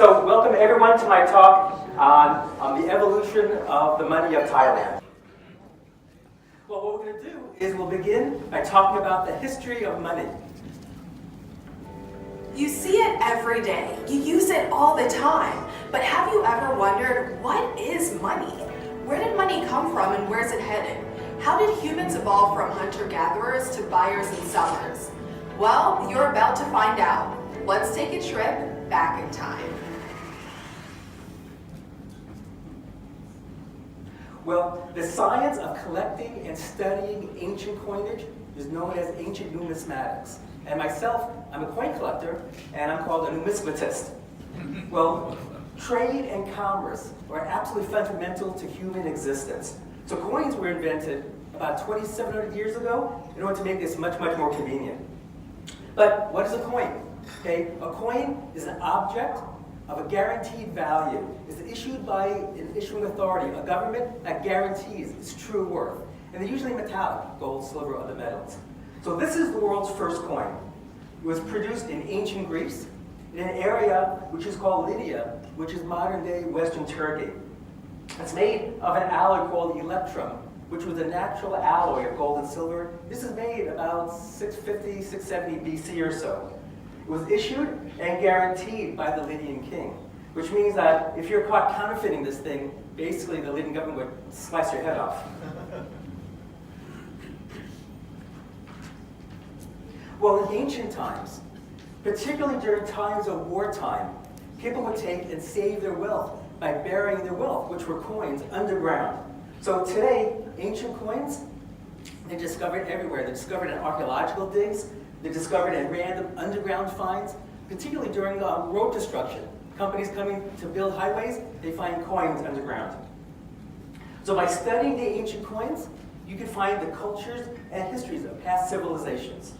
So welcome everyone to my talk on the evolution of the money of Thailand. Well, what we're going to do is we'll begin by talking about the history of money. You see it every day. You use it all the time. But have you ever wondered, what is money? Where did money come from and where's it headed? How did humans evolve from hunter-gatherers to buyers and sellers? Well, you're about to find out. Let's take a trip back in time. Well, the science of collecting and studying ancient coinage is known as ancient numismatics. And myself, I'm a coin collector, and I'm called a numismatist. Well, trade and commerce are absolutely fundamental to human existence. So coins were invented about 2,700 years ago in order to make this much, much more convenient. But what is a coin? Okay, a coin is an object of a guaranteed value. It's issued by an issuing authority, a government that guarantees its true worth. And they're usually metallic, gold, silver, other metals. So this is the world's first coin. It was produced in ancient Greece, in an area which is called Lydia, which is modern-day Western Turkey. It's made of an alloy called electrum, which was a natural alloy of gold and silver. This is made about 650, 670 BC or so. It was issued and guaranteed by the Lydian king, which means that if you're caught counterfeiting this thing, basically the Lydian government would slice your head off. Well, in ancient times, particularly during times of wartime, people would take and save their wealth by burying their wealth, which were coins, underground. So today, ancient coins, they're discovered everywhere. They're discovered in archaeological digs. They're discovered in random underground finds, particularly during road construction. Companies coming to build highways, they find coins underground. So by studying the ancient coins, you can find the cultures and histories of past civilizations.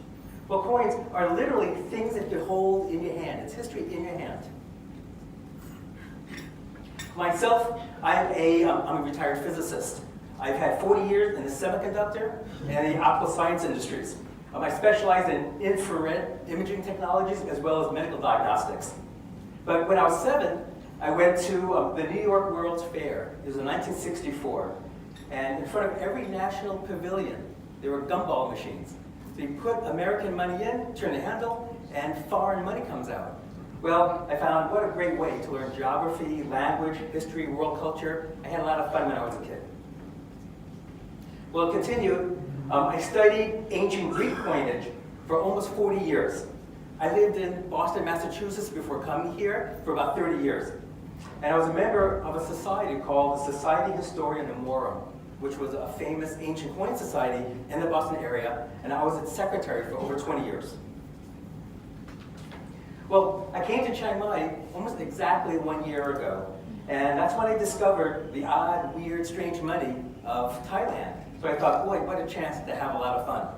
Well, coins are literally things that you hold in your hand. It's history in your hand. Myself, I'm a retired physicist. I've had 40 years in the semiconductor and the optical science industries. I specialize in infrared imaging technologies as well as medical diagnostics. But when I was 7, I went to the New York World's Fair. It was in 1964. And in front of every national pavilion, there were gumball machines. So you put American money in, turn the handle, and foreign money comes out. Well, I found what a great way to learn geography, language, history, world culture. I had a lot of fun when I was a kid. Well, it continued. I studied ancient Greek coinage for almost 40 years. I lived in Boston, Massachusetts before coming here for about 30 years. And I was a member of a society called the Society Historianorum, which was a famous ancient coin society in the Boston area, and I was its secretary for over 20 years. Well, I came to Chiang Mai almost exactly 1 year ago, and that's when I discovered the odd, weird, strange money of Thailand. So I thought, boy, what a chance to have a lot of fun.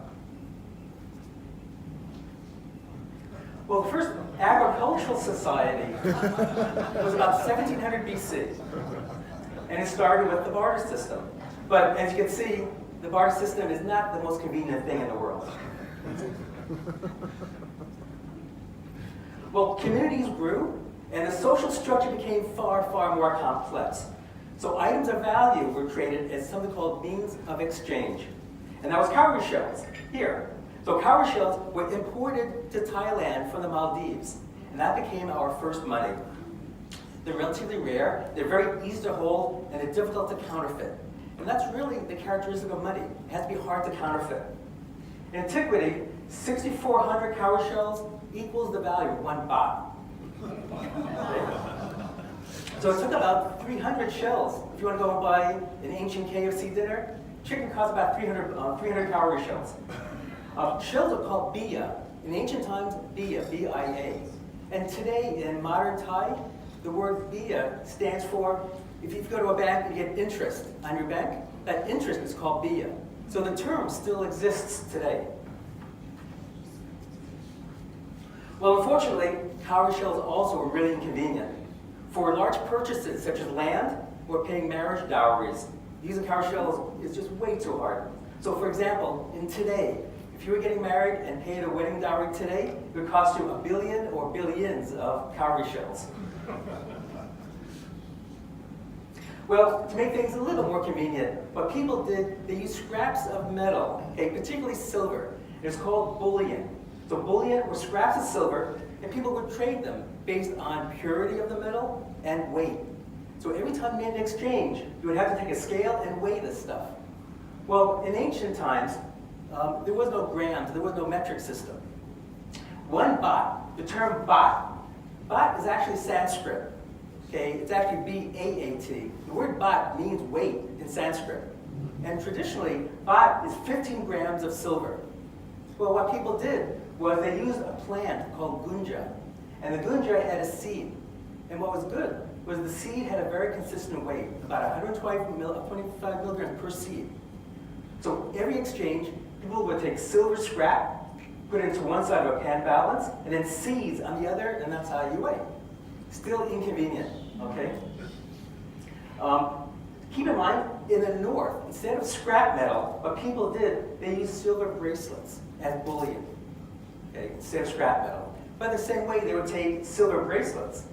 Well, the first agricultural society was about 1700 BC, and it started with the barter system. But as you can see, the barter system is not the most convenient thing in the world. Well, communities grew, and the social structure became far, far more complex. So items of value were traded as something called means of exchange. And that was cowrie shells, here. So cowrie shells were imported to Thailand from the Maldives, and that became our first money. They're relatively rare, they're very easy to hold, and they're difficult to counterfeit. And that's really the characteristic of money. It has to be hard to counterfeit. In antiquity, 6,400 cowrie shells equals the value of 1 baht. So it took about 300 shells. If you want to go and buy an ancient KFC dinner, chicken costs about 300 cowrie shells. Shells are called bia. In ancient times, bia, B-I-A. And today, in modern Thai, the word bia stands for, if you go to a bank and get interest on your bank, that interest is called bia. So the term still exists today. Well, unfortunately, cowrie shells also were really inconvenient. For large purchases, such as land or paying marriage dowries, using cowrie shells is just way too hard. So for example, in today, If you were getting married and paid a wedding dowry today, it would cost you $1 billion or billions of cowrie shells. Well, to make things a little more convenient, what people did, they used scraps of metal, okay, particularly silver. It's called bullion. So bullion were scraps of silver, and people would trade them based on purity of the metal and weight. So every time you made an exchange, you would have to take a scale and weigh this stuff. Well, in ancient times, there was no grams, there was no metric system. One baht, the term baht is actually Sanskrit. Okay, it's actually B-A-A-T. The word baht means weight in Sanskrit. And traditionally, baht is 15 grams of silver. Well, what people did was they used a plant called gunja. And the gunja had a seed. And what was good was the seed had a very consistent weight, about 125 milligrams per seed. So every exchange, people would take silver scrap, put it into one side of a pan balance, and then seeds on the other, and that's how you weigh. Still inconvenient, okay? Keep in mind, in the north, instead of scrap metal, what people did, they used silver bracelets as bullion, okay, instead of scrap metal. But the same way, they would take silver bracelets,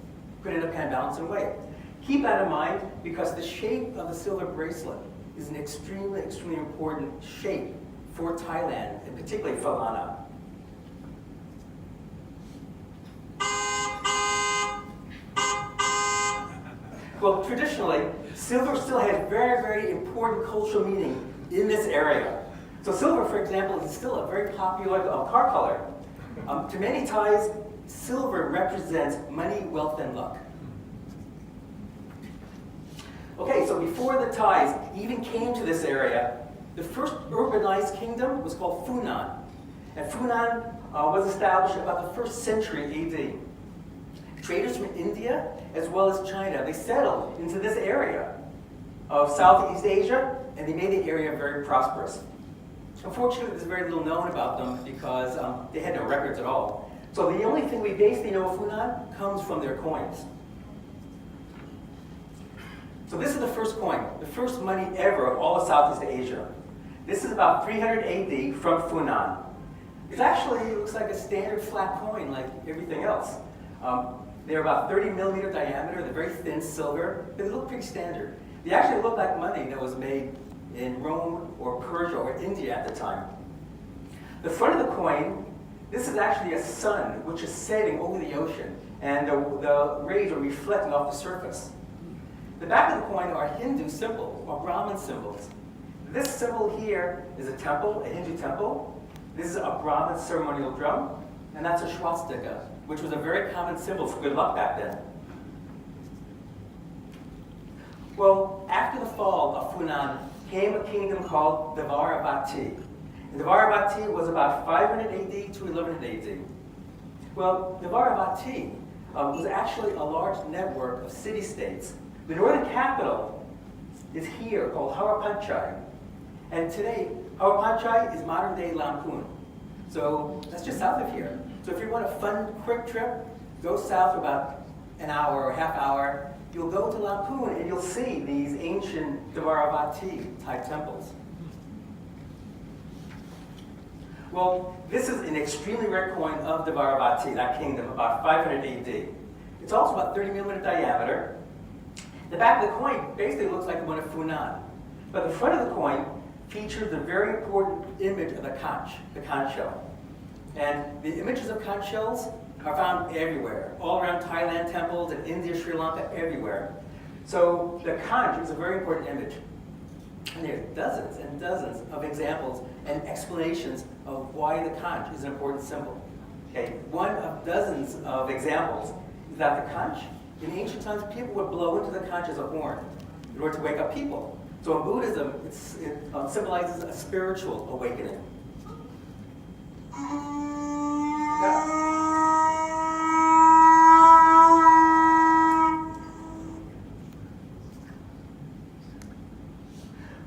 put it in a pan balance and weigh it. Keep that in mind because the shape of the silver bracelet is an extremely, extremely important shape for Thailand, and particularly for Lana. Well, traditionally, silver still has very, very important cultural meaning in this area. So silver, for example, is still a very popular car color. To many Thais, silver represents money, wealth, and luck. Okay, so before the Thais even came to this area, the first urbanized kingdom was called Funan. And Funan was established about the 1st century AD. Traders from India as well as China, they settled into this area of Southeast Asia, and they made the area very prosperous. Unfortunately, there's very little known about them because they had no records at all. So the only thing we basically know of Funan comes from their coins. So this is the first coin, the first money ever of all of Southeast Asia. This is about 300 AD from Funan. It looks like a standard flat coin like everything else. They're about 30 millimeter diameter, they're very thin silver, but they look pretty standard. They actually look like money that was made in Rome or Persia or India at the time. The front of the coin, this is actually a sun which is setting over the ocean, and the rays are reflecting off the surface. The back of the coin are Hindu symbols, or Brahmin symbols. This symbol here is a temple, a Hindu temple. This is a Brahmin ceremonial drum, and that's a swastika, which was a very common symbol for good luck back then. Well, after the fall of Funan came a kingdom called Dvaravati. And Dvaravati was about 500 AD to 1100 AD. Well, Dvaravati was actually a large network of city-states. The northern capital is here, called Harapanchai. And today, Harapanchai is modern-day Lamphun. So that's just south of here. So if you want a fun, quick trip, go south about an hour or half hour. You'll go to Lamphun and you'll see these ancient Dvaravati type temples. Well, this is an extremely rare coin of Dvaravati, that kingdom, about 500 AD. It's also about 30 millimeter diameter. The back of the coin basically looks like the one of Funan. But the front of the coin features the very important image of the conch shell. And the images of conch shells are found everywhere, all around Thailand temples and India, Sri Lanka, everywhere. So the conch is a very important image. And there are dozens and dozens of examples and explanations of why the conch is an important symbol. Okay, one of dozens of examples is that the conch, in ancient times, people would blow into the conch as a horn in order to wake up people. So in Buddhism, it symbolizes a spiritual awakening.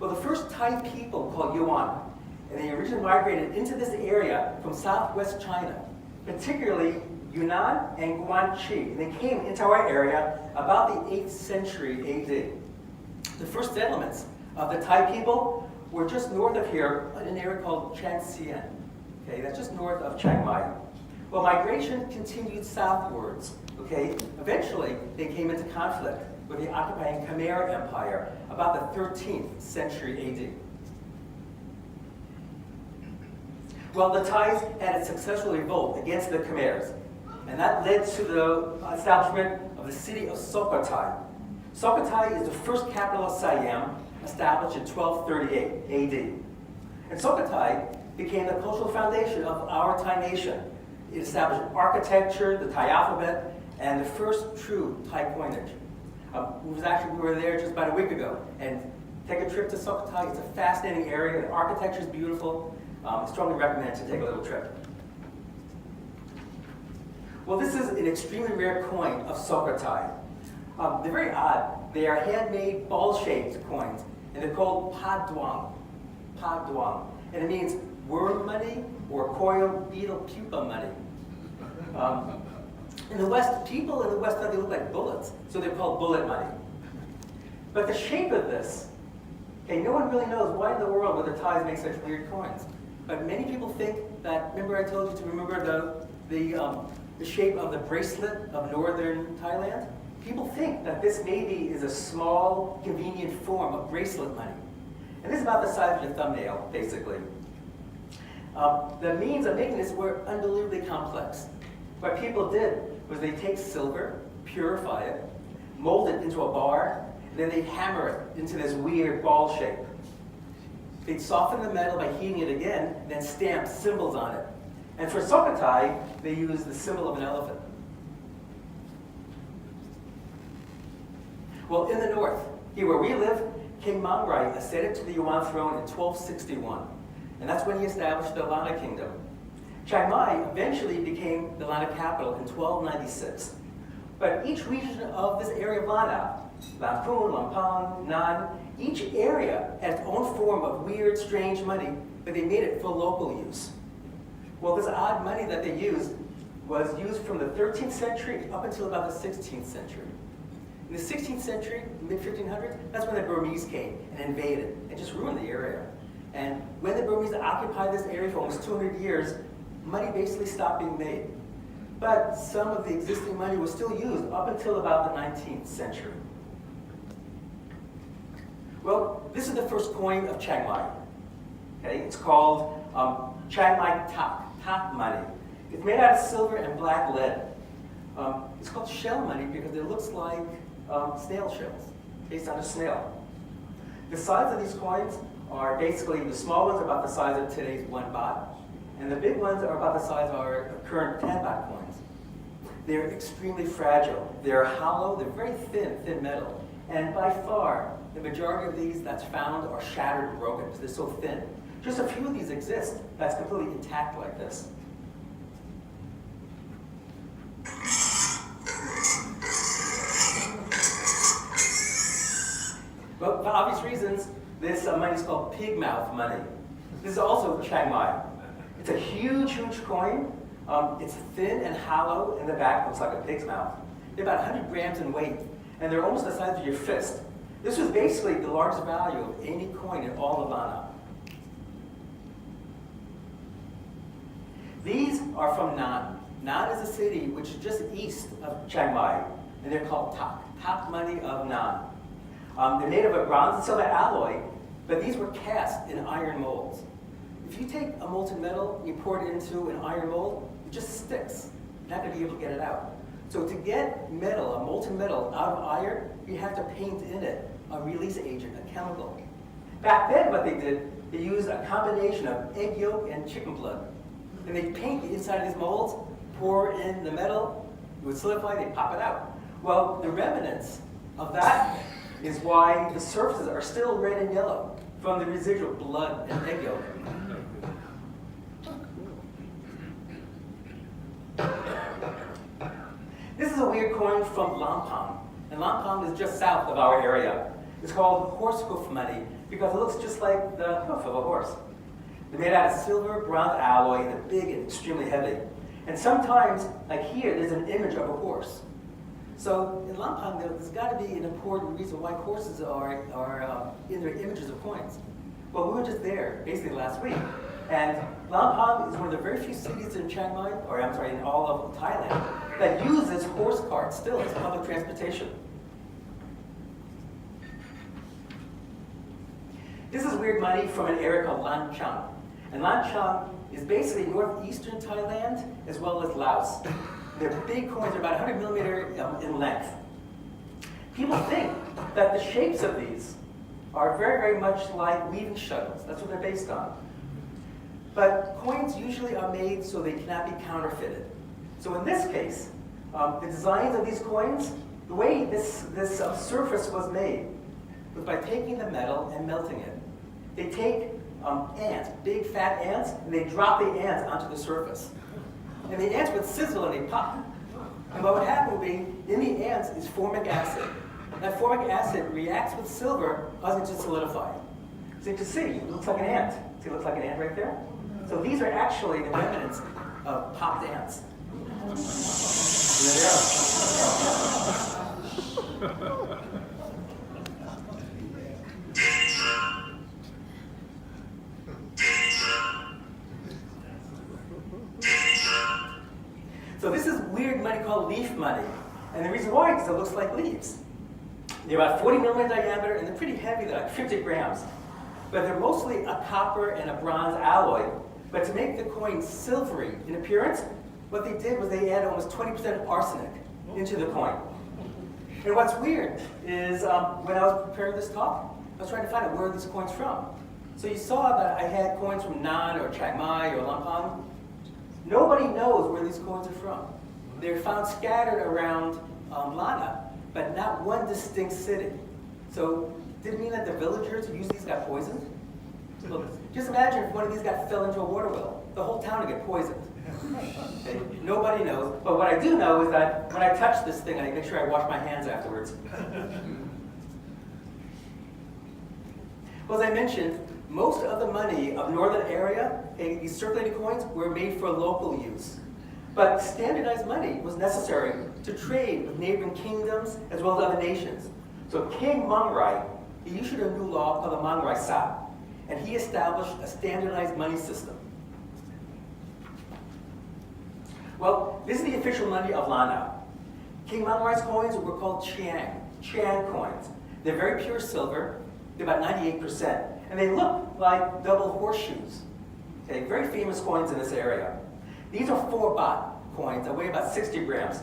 Well, the first Thai people called Yuan, and they originally migrated into this area from southwest China, particularly Yunnan and Guangxi. And they came into our area about the 8th century AD. The first settlements of the Thai people were just north of here in an area called Chiang Okay, that's just north of Chiang Mai. Well, migration continued southwards. Okay, eventually they came into conflict with the occupying Khmer Empire about the 13th century AD. Well, the Thais had a successful revolt against the Khmers, and that led to the establishment of the city of Sukhothai. Sukhothai is the first capital of Siam, established in 1238 AD. And Sukhothai became the cultural foundation of our Thai nation. It established architecture, the Thai alphabet, and the first true Thai coinage. We were there just about a week ago, and take a trip to Sukhothai. It's a fascinating area. The architecture is beautiful. I strongly recommend to take a little trip. Well, this is an extremely rare coin of Sukhothai. They're very odd. They are handmade ball-shaped coins, and they're called pa duang. Pa duang. And it means worm money or coil beetle pupa money. In the West, people in the West thought they look like bullets, so they're called bullet money. But the shape of this, okay, no one really knows why in the world would the Thais make such weird coins. But many people think that, remember I told you to remember the shape of the bracelet of northern Thailand? People think that this maybe is a small, convenient form of bracelet money. And this is about the size of your thumbnail, basically. The means of making this were unbelievably complex. What people did was they take silver, purify it, mold it into a bar, and then they'd hammer it into this weird ball shape. They'd soften the metal by heating it again, and then stamp symbols on it. And for Sukhothai, they used the symbol of an elephant. Well, in the north, here where we live, King Mangrai ascended to the Yuan throne in 1261. And that's when he established the Lana Kingdom. Chiang Mai eventually became the Lana capital in 1296. But each region of this area of Lana, Lamphun, Lampang, Nan, each area had its own form of weird, strange money, but they made it for local use. Well, this odd money that they used was used from the 13th century up until about the 16th century. In the 16th century, mid-1500s, that's when the Burmese came and invaded and just ruined the area. And when the Burmese occupied this area for almost 200 years, money basically stopped being made. But some of the existing money was still used up until about the 19th century. Well, this is the first coin of Chiang Mai. Okay, it's called Chiang Mai tak money. It's made out of silver and black lead. It's called shell money because it looks like snail shells, based on a snail. The size of these coins are basically, the small ones are about the size of today's 1 baht, and the big ones are about the size of our current 10 baht coins. They're extremely fragile. They're hollow, they're very thin metal. And by far, the majority of these that's found are shattered and broken because they're so thin. Just a few of these exist that's completely intact like this. But for obvious reasons, this money is called pig mouth money. This is also Chiang Mai. It's a huge, huge coin. It's thin and hollow, and the back looks like a pig's mouth. They're about 100 grams in weight, and they're almost the size of your fist. This was basically the largest value of any coin in all of Lana. These are from Nan. Nan is a city which is just east of Chiang Mai, and they're called tak money of Nan. They're made of a bronze and silver alloy, but these were cast in iron molds. If you take a molten metal and you pour it into an iron mold, it just sticks. You're not going to be able to get it out. So to get metal, a molten metal, out of iron, you have to paint in it a release agent, a chemical. Back then what they did, they used a combination of egg yolk and chicken blood. And they paint the inside of these molds, pour in the metal, it would solidify, they pop it out. Well, the remnants of that is why the surfaces are still red and yellow from the residual blood and egg yolk. This is a weird coin from Lampang, and Lampang is just south of our area. It's called horse hoof money because it looks just like the hoof of a horse. They're made out of silver, bronze alloy, and they're big and extremely heavy. And sometimes, like here, there's an image of a horse. So in Lampang, there's got to be an important reason why horses are in their images of coins. Well, we were just there, basically last week, And Lampang is one of the very few cities in Chiang Mai, or I'm sorry, in all of Thailand, that uses horse carts still as public transportation. This is weird money from an area called Lan Chang. And Lan Chang is basically northeastern Thailand as well as Laos. They're big coins, they're about 100 millimeter in length. People think that the shapes of these are very, very much like weaving shuttles. That's what they're based on. But coins usually are made so they cannot be counterfeited. So in this case, the designs of these coins, the way this surface was made was by taking the metal and melting it. They take ants, big fat ants, and they drop the ants onto the surface. And the ants would sizzle and they pop. And what would happen would be, in the ants is formic acid. That formic acid reacts with silver, causing it to solidify. So you can see, it looks like an ant. See, it looks like an ant right there? So these are actually the remnants of popped ants. There they are. So this is weird money called leaf money. And the reason why is it looks like leaves. They're about 40 millimeter diameter and they're pretty heavy, they're like 50 grams. But they're mostly a copper and a bronze alloy. But to make the coin silvery in appearance, what they did was they added almost 20% arsenic into the coin. And what's weird is when I was preparing this talk, I was trying to find out where are these coins from. So you saw that I had coins from Nan or Chiang Mai or Lampang. Nobody knows where these coins are from. They're found scattered around Lana, but not one distinct city. So did it mean that the villagers who used these got poisoned? Well, just imagine if one of these fell into a water well. The whole town would get poisoned. Okay? Nobody knows. But what I do know is that when I touch this thing, I make sure I wash my hands afterwards. Well, as I mentioned, most of the money of northern area, these circulating coins, were made for local use. But standardized money was necessary to trade with neighboring kingdoms as well as other nations. So King Mangrai, he issued a new law called the Mangrai Sa, and he established a standardized money system. Well, this is the official money of Lana. King Mangrai's coins were called Chiang coins. They're very pure silver. They're about 98%. And they look like double horseshoes. Okay, very famous coins in this area. These are 4 baht coins that weigh about 60 grams.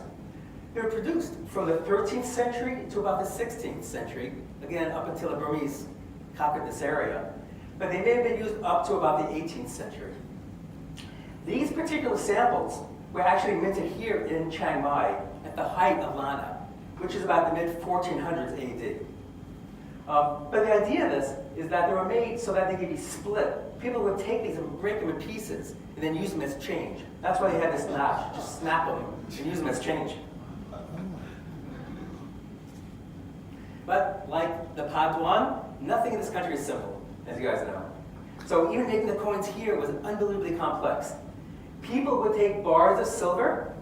They were produced from the 13th century to about the 16th century, again, up until the Burmese conquered this area. But they may have been used up to about the 18th century. These particular samples were actually minted here in Chiang Mai at the height of Lana, which is about the mid-1400s AD. But the idea of this is that they were made so that they could be split. People would take these and break them in pieces and then use them as change. That's why they had this notch. Just snap them and use them as change. But like the Paduan, nothing in this country is simple, as you guys know. So even making the coins here was unbelievably complex. People would take bars of silver,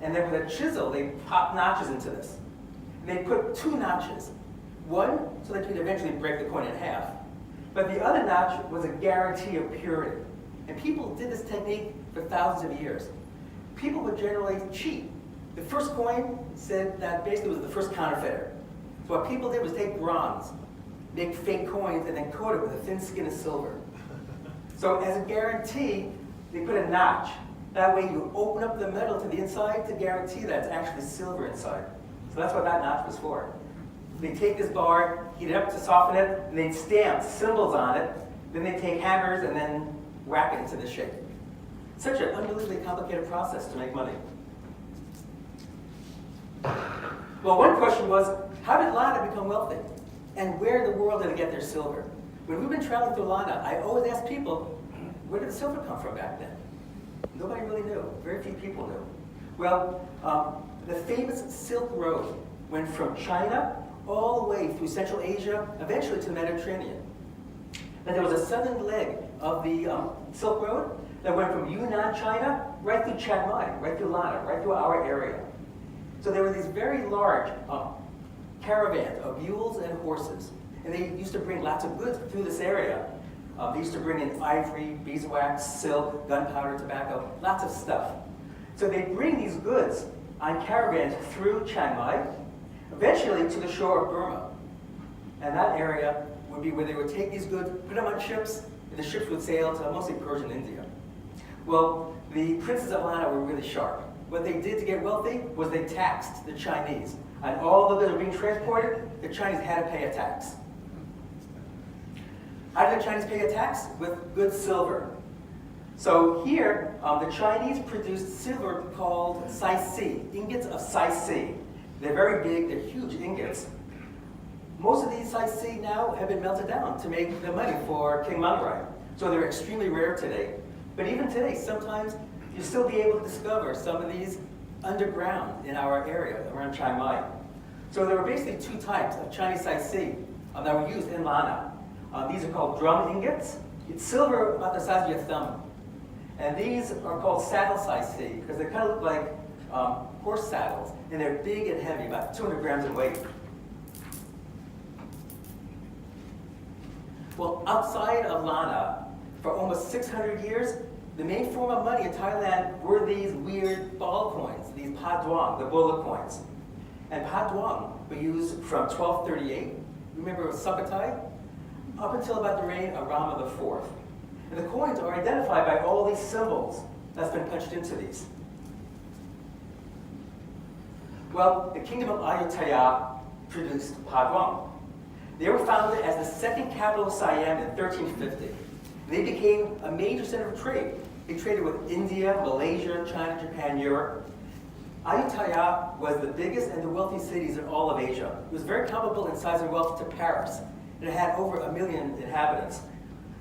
and then with a chisel, they'd pop notches into this. And they'd put 2 notches. One, so that you'd eventually break the coin in half. But the other notch was a guarantee of purity. And people did this technique for thousands of years. People would generally cheat. The first coin said that basically was the first counterfeiter. So what people did was take bronze, make fake coins, and then coat it with a thin skin of silver. So as a guarantee, they put a notch. That way you open up the metal to the inside to guarantee that it's actually silver inside. So that's what that notch was for. They take this bar, heat it up to soften it, and they'd stamp symbols on it. Then they take hammers and then whack it into the shape. Such an unbelievably complicated process to make money. Well, one question was, how did Lana become wealthy? And where in the world did they get their silver? When we've been traveling through Lana, I always ask people, where did the silver come from back then? Nobody really knew. Very few people knew. Well, the famous Silk Road went from China all the way through Central Asia, eventually to the Mediterranean. And there was a southern leg of the Silk Road that went from Yunnan, China, right through Chiang Mai, right through Lana, right through our area. So there were these very large caravans of mules and horses, and they used to bring lots of goods through this area. They used to bring in ivory, beeswax, silk, gunpowder, tobacco, lots of stuff. So they bring these goods on caravans through Chiang Mai, eventually to the shore of Burma. And that area would be where they would take these goods, put them on ships, and the ships would sail to mostly Persian India. Well, the princes of Lana were really sharp. What they did to get wealthy was they taxed the Chinese. On all the goods that were being transported, the Chinese had to pay a tax. How did the Chinese pay a tax? With good silver. So here, the Chinese produced silver called sai-si, ingots of sai-si. They're very big, they're huge ingots. Most of these sai-si now have been melted down to make the money for King Mangrai. So they're extremely rare today. But even today, sometimes you'll still be able to discover some of these underground in our area around Chiang Mai. So there were basically two types of Chinese sai-si that were used in Lana. These are called drum ingots. It's silver about the size of your thumb. And these are called saddle sai-si because they kind of look like horse saddles. And they're big and heavy, about 200 grams in weight. Well, outside of Lana, for almost 600 years, the main form of money in Thailand were these weird ball coins, these pa duong, the bullet coins. And pa duong were used from 1238, remember Sukhothai, up until about the reign of Rama IV. And the coins are identified by all these symbols that's been punched into these. Well, the kingdom of Ayutthaya produced pa duong. They were founded as the second capital of Siam in 1350. They became a major center of trade. They traded with India, Malaysia, China, Japan, Europe. Ayutthaya was the biggest and the wealthiest cities in all of Asia. It was very comparable in size and wealth to Paris. And it had over 1 million inhabitants.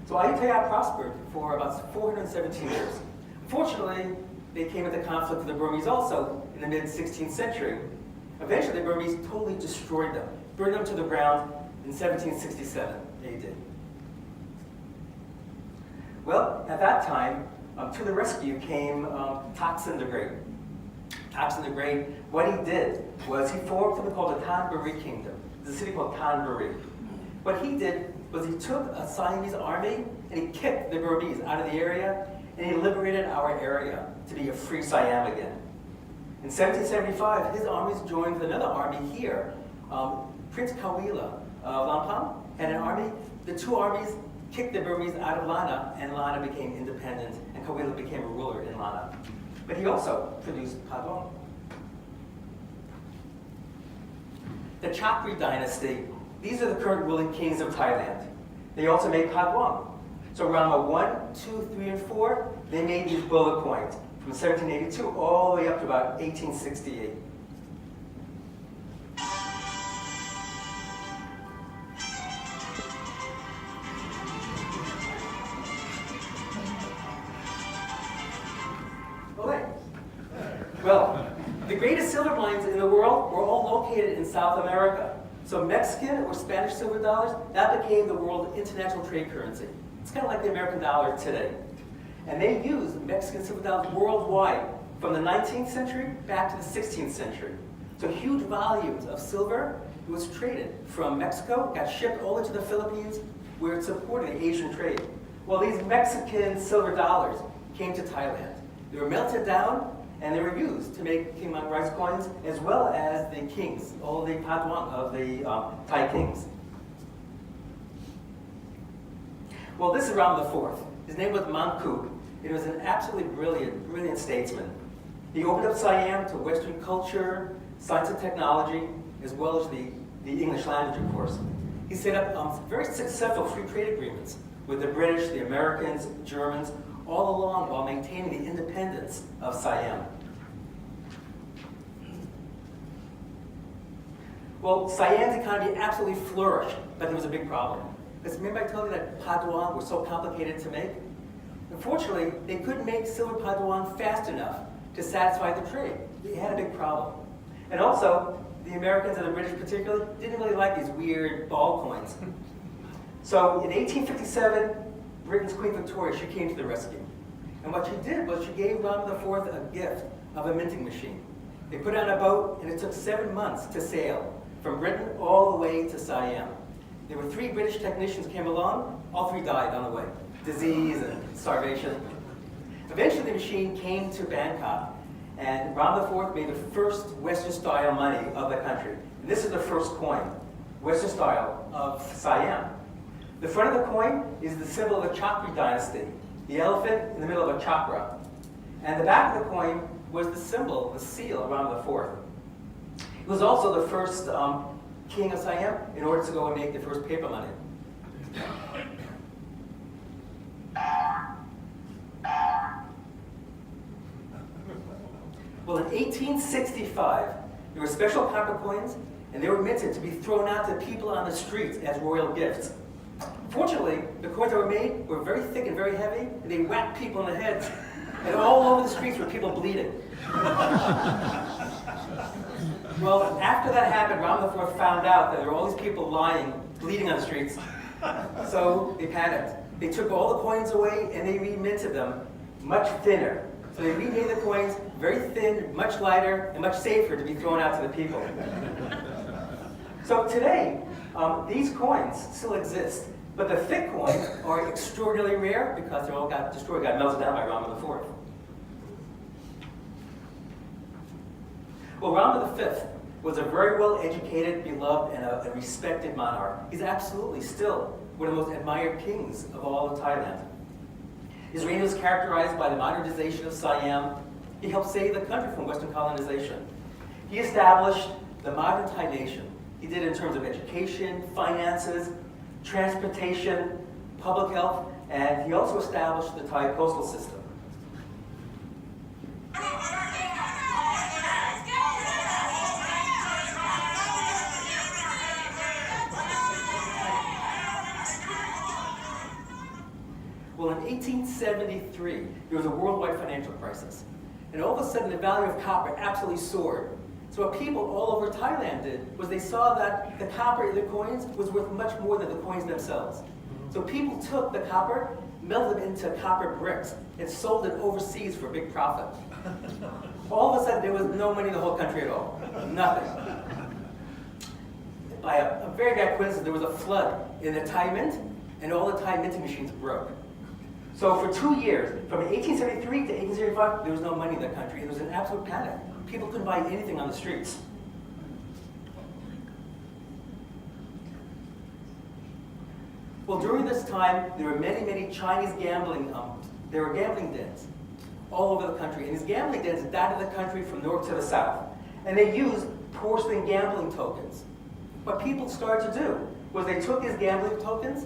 So Ayutthaya prospered for about 417 years. Fortunately, they came into conflict with the Burmese also in the mid-16th century. Eventually, the Burmese totally destroyed them, burned them to the ground in 1767 AD. Well, at that time, to the rescue came Taksin the Great. Taksin the Great, what he did was he formed something called the Thonburi Kingdom. There's a city called Thonburi. What he did was he took a Siamese army and he kicked the Burmese out of the area and he liberated our area to be a free Siam again. In 1775, his armies joined with another army here. Prince Kawila of Lampang had an army. The two armies kicked the Burmese out of Lana and Lana became independent and Kawila became a ruler in Lana. But he also produced pa duong. The Chakri Dynasty. These are the current ruling kings of Thailand. They also made pa duong. So Rama 1, 2, 3, and 4, they made these bullet coins from 1782 all the way up to about 1868. Okay. Well, the greatest silver mines in the world were all located in South America. So Mexican or Spanish silver dollars, that became the world international trade currency. It's kind of like the American dollar today. And they used Mexican silver dollars worldwide from the 19th century back to the 16th century. So huge volumes of silver was traded from Mexico, got shipped all into the Philippines, where it supported the Asian trade. Well, these Mexican silver dollars came to Thailand. They were melted down and they were used to make King Mangrai's coins, as well as the kings, all the pa duong of the Thai kings. Well, this is Rama IV. His name was Mangku. He was an absolutely brilliant statesman. He opened up Siam to Western culture, science and technology, as well as the English language, of course. He set up very successful free trade agreements with the British, the Americans, Germans, all along while maintaining the independence of Siam. Well, Siam's economy absolutely flourished, but there was a big problem. Because remember I told you that pa duong were so complicated to make? Unfortunately, they couldn't make silver pa duong fast enough to satisfy the trade. They had a big problem. And also, the Americans and the British particularly didn't really like these weird ball coins. So in 1857, Britain's Queen Victoria, she came to the rescue. And what she did was she gave Rama IV a gift of a minting machine. They put it on a boat, and it took 7 months to sail from Britain all the way to Siam. There were 3 British technicians came along. All 3 died on the way. Disease and starvation. Eventually the machine came to Bangkok, and Ram IV made the first Western-style money of the country. And this is the first coin, Western style of Siam. The front of the coin is the symbol of the Chakri Dynasty, the elephant in the middle of a chakra. And the back of the coin was the symbol, the seal of Ram IV. It was also the first king of Siam in order to go and make the first paper money. Well, in 1865, there were special copper coins, and they were minted to be thrown out to people on the streets as royal gifts. Fortunately, the coins that were made were very thick and very heavy, and they whacked people in the heads. And all over the streets were people bleeding. Well, after that happened, Ram IV found out that there were all these people lying, bleeding on the streets. So they panicked. They took all the coins away and they reminted them much thinner. So they remade the coins very thin, much lighter, and much safer to be thrown out to the people. So today, these coins still exist, but the thick coins are extraordinarily rare because they all got destroyed, got melted down by Ram IV. Well, Ram V was a very well-educated, beloved, and a respected monarch. He's absolutely still one of the most admired kings of all of Thailand. His reign was characterized by the modernization of Siam. He helped save the country from Western colonization. He established the modern Thai nation. He did it in terms of education, finances, transportation, public health, and he also established the Thai postal system. Well, in 1873, there was a worldwide financial crisis. And all of a sudden, the value of copper absolutely soared. So what people all over Thailand did was they saw that the copper in the coins was worth much more than the coins themselves. So people took the copper, melted it into copper bricks, and sold it overseas for a big profit. All of a sudden, there was no money in the whole country at all. Nothing. By a very bad coincidence, there was a flood in the Thai mint, and all the Thai minting machines broke. So for 2 years, from 1873 to 1875, there was no money in the country. There was an absolute panic. People couldn't buy anything on the streets. Well, during this time, there were many, many Chinese gambling dens all over the country. And these gambling dens dotted the country from north to the south. And they used porcelain gambling tokens. What people started to do was they took these gambling tokens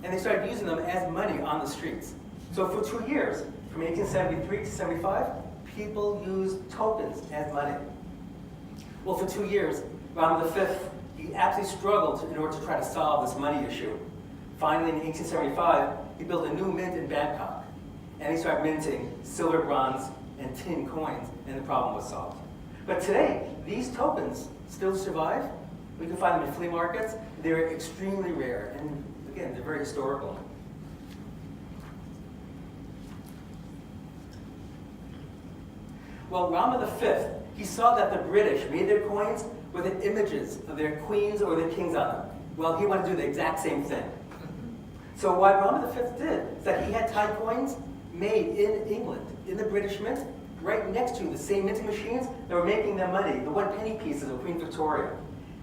and they started using them as money on the streets. So for 2 years, from 1873 to 75, people used tokens as money. Well, for 2 years, Ram V, he absolutely struggled in order to try to solve this money issue. Finally, in 1875, he built a new mint in Bangkok, and he started minting silver, bronze, and tin coins, and the problem was solved. But today, these tokens still survive. We can find them in flea markets. They're extremely rare, and again, they're very historical. Well, Rama V, he saw that the British made their coins with images of their queens or their kings on them. Well, he wanted to do the exact same thing. So what Rama V did is that he had Thai coins made in England, in the British Mint, right next to the same minting machines that were making them money, the 1 penny pieces of Queen Victoria.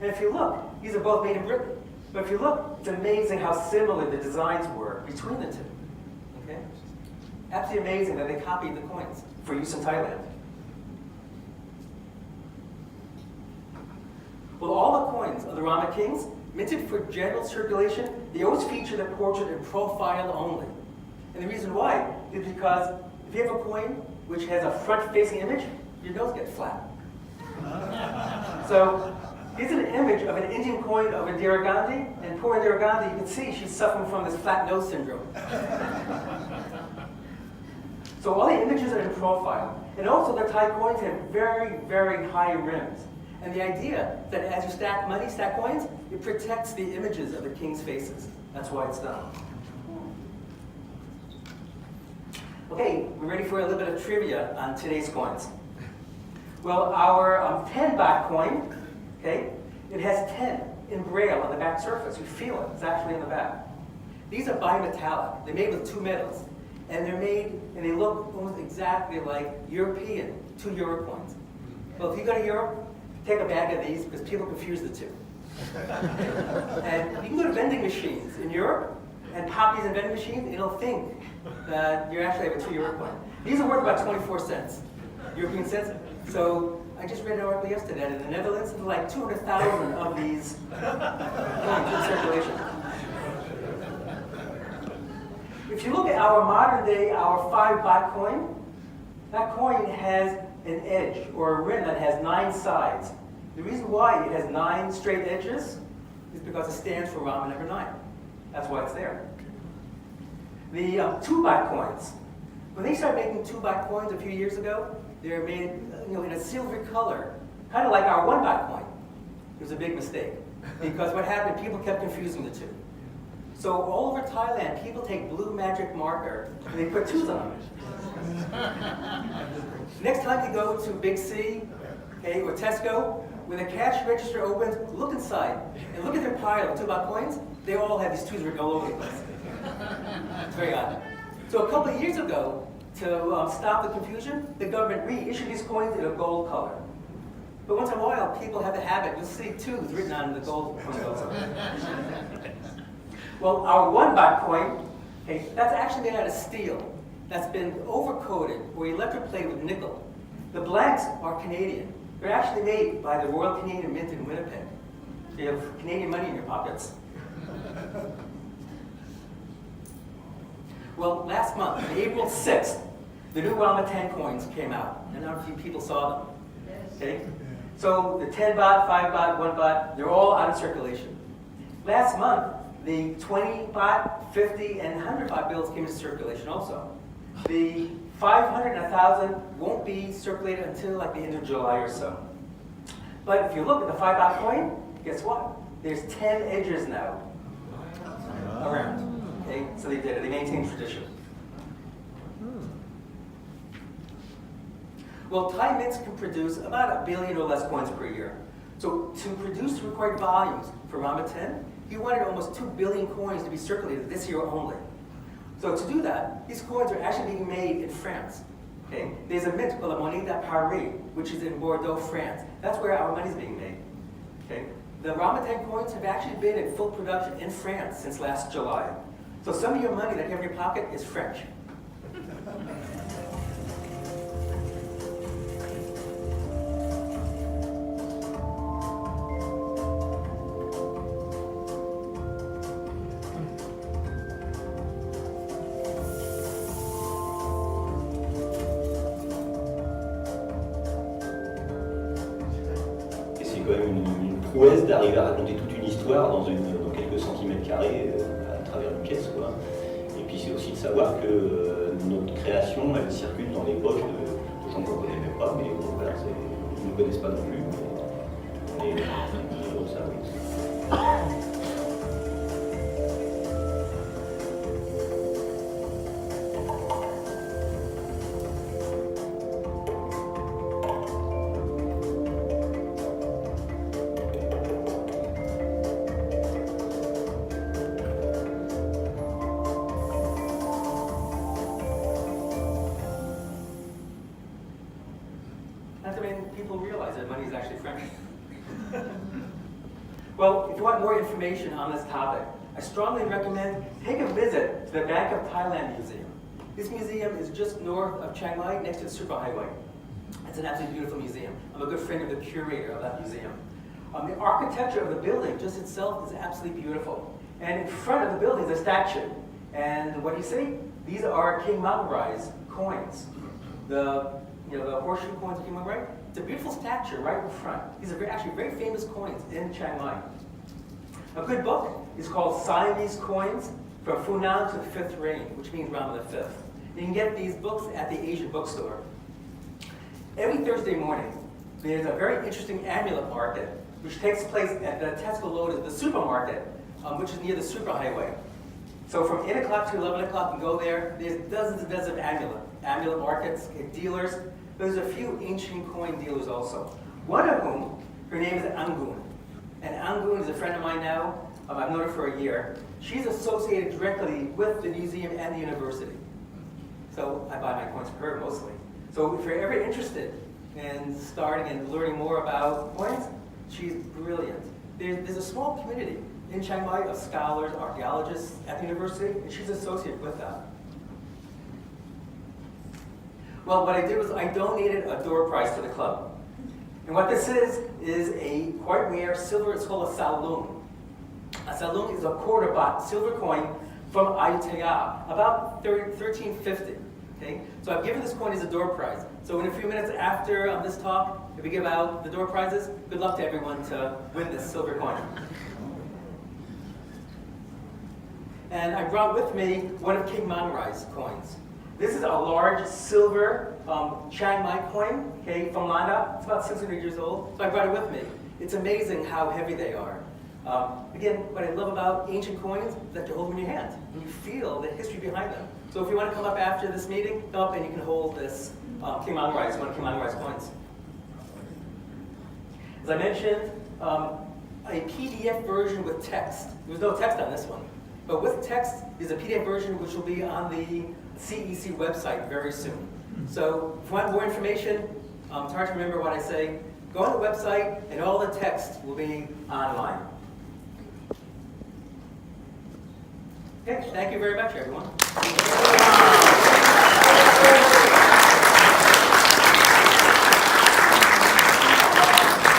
And if you look, these are both made in Britain. But if you look, it's amazing how similar the designs were between the two. Okay? Absolutely amazing that they copied the coins for use in Thailand. Well, all the coins of the Rama kings, minted for general circulation, they always feature the portrait and profile only. And the reason why is because if you have a coin which has a front-facing image, your nose gets flat. So here's an image of an Indian coin of Indira Gandhi, and poor Indira Gandhi, you can see she's suffering from this flat nose syndrome. So all the images are in profile. And also the Thai coins have very, very high rims. And the idea that as you stack money, stack coins, it protects the images of the king's faces. That's why it's done. Okay, we're ready for a little bit of trivia on today's coins. Well, our 10 baht coin, okay, it has 10 in Braille on the back surface. You feel it. It's actually in the back. These are bimetallic. They're made with two metals. And they're made, and they look almost exactly like European 2 euro coins. Well, if you go to Europe, take a bag of these because people confuse the two. And you can go to vending machines in Europe and pop these in vending machines, and it'll think that you actually have a 2 euro coin. These are worth about 24 cents, European cents. So I just read an article yesterday that in the Netherlands, there's like 200,000 of these coins in circulation. If you look at our modern day, our 5 baht coin, that coin has an edge or a rim that has 9 sides. The reason why it has 9 straight edges is because it stands for Rama number 9. That's why it's there. The 2 baht coins, when they started making 2 baht coins a few years ago, they were made in a silver color, kind of like our 1 baht coin. It was a big mistake because what happened, people kept confusing the two. So all over Thailand, people take blue magic marker and they put 2s on it. Next time you go to Big C, okay, or Tesco, when the cash register opens, look inside and look at their pile of 2 baht coins. They all have these 2s written all over the place. It's very odd. So a couple of years ago, to stop the confusion, the government reissued these coins in a gold color. But once in a while, people have the habit, you'll see 2s written on the gold coins also. Well, our 1 baht coin, okay, that's actually made out of steel. That's been overcoated or electroplated with nickel. The blanks are Canadian. They're actually made by the Royal Canadian Mint in Winnipeg. You have Canadian money in your pockets. Well, last month, on April 6th, the new Rama 10 coins came out, and not a few people saw them. Okay? So the 10 baht, 5 baht, 1 baht, they're all out of circulation. Last month, the 20 baht, 50, and 100 baht bills came into circulation also. The 500 and 1,000 won't be circulated until like the end of July or so. But if you look at the 5 baht coin, guess what? There's 10 edges now around. Okay, so they did it. They maintained tradition. Well, Thai mints can produce about 1 billion or less coins per year. So to produce the required volumes for Rama 10, he wanted almost 2 billion coins to be circulated this year only. So to do that, these coins are actually being made in France. Okay? There's a mint called the Monnaie de Paris, which is in Bordeaux, France. That's where our money is being made. Okay? The Rama 10 coins have actually been in full production in France since last July. So some of your money that you have in your pocket is French. Et c'est quand même une prouesse d'arriver à raconter toute une histoire dans quelques centimètres carrés à travers une caisse, quoi. Et puis c'est aussi de savoir que notre création, elle circule dans les poches de gens qu'on ne connaît même pas, mais bon, voilà, ils ne nous connaissent pas non plus. Mais donc ça, oui. Not that many people realize that money is actually French. Well, if you want more information on this topic, I strongly recommend take a visit to the Bank of Thailand Museum. This museum is just north of Chiang Mai, next to the superhighway. It's an absolutely beautiful museum. I'm a good friend of the curator of that museum. The architecture of the building just itself is absolutely beautiful. And in front of the building is a statue. And what do you see? These are King Maurai's coins. The horseshoe coins of King Maurai. It's a beautiful statue right in front. These are actually very famous coins in Chiang Mai. A good book is called Siamese Coins from Funan to the Fifth Reign, which means Rama V. You can get these books at the Asian bookstore. Every Thursday morning, there's a very interesting amulet market, which takes place at the Tesco Lotus, the supermarket, which is near the superhighway. So from 8 o'clock to 11 o'clock, you go there. There's dozens and dozens of amulet markets, dealers. There's a few ancient coin dealers also. One of whom, her name is Angun. And Angun is a friend of mine now. I've known her for a year. She's associated directly with the museum and the university. So I buy my coins from her mostly. So if you're ever interested in starting and learning more about coins, she's brilliant. There's a small community in Chiang Mai of scholars, archaeologists at the university, and she's associated with that. Well, what I did was I donated a door prize to the club. And what this is a quite rare silver, it's called a salung. A salung is a quarter-baht silver coin from Ayutthaya, about 1350. Okay? So I've given this coin as a door prize. So in a few minutes after this talk, if we give out the door prizes, good luck to everyone to win this silver coin. And I brought with me one of King Manrai's coins. This is a large silver Chiang Mai coin, okay, from Landa. It's about 600 years old, so I brought it with me. It's amazing how heavy they are. Again, what I love about ancient coins is that you hold them in your hand, and you feel the history behind them. So if you want to come up after this meeting, come up and you can hold this King Manrai's, one of King Manrai's coins. As I mentioned, a PDF version with text. There's no text on this one. But with text, there's a PDF version which will be on the CEC website very soon. So if you want more information, it's hard to remember what I say, go on the website and all the text will be online. Okay, thank you very much, everyone.